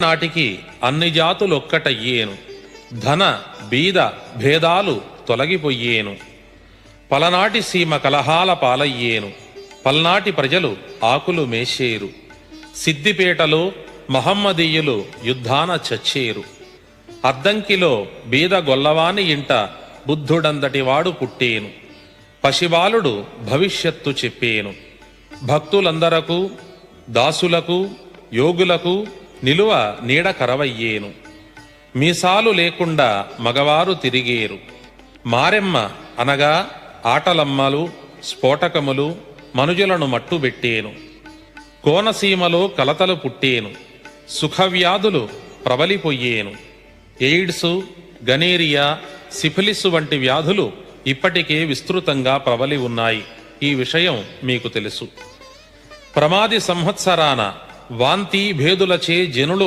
నాటికి అన్ని జాతులొక్కటయ్యేను, ధన బీద భేదాలు తొలగిపోయేను. పలనాటి సీమ కలహాల పాలయ్యేను, పల్నాటి ప్రజలు ఆకులు మేషేరు. సిద్దిపేటలో మహమ్మదీయులు యుద్ధాన చచ్చేరు. అద్దంకిలో బీద గొల్లవాని ఇంట బుద్ధుడందటివాడు పుట్టేను. పశిబాలుడు భవిష్యత్తు చెప్పేను. భక్తులందరకు దాసులకు యోగులకు నిలువ నీడ కరవయ్యేను. మీసాలు లేకుండా మగవారు తిరిగేరు. మారెమ్మ అనగా ఆటలమ్మలు స్ఫోటకములు మనుజులను మట్టుబెట్టేను. కోనసీమలో కలతలు పుట్టేను, సుఖవ్యాధులు ప్రబలిపోయేను. ఎయిడ్సు గనేరియా సిఫిలిసు వంటి వ్యాధులు ఇప్పటికే విస్తృతంగా ప్రబలి ఉన్నాయి. ఈ విషయం మీకు తెలుసు. ప్రమాది సంవత్సరాన వాంతి భేదులచే జనులు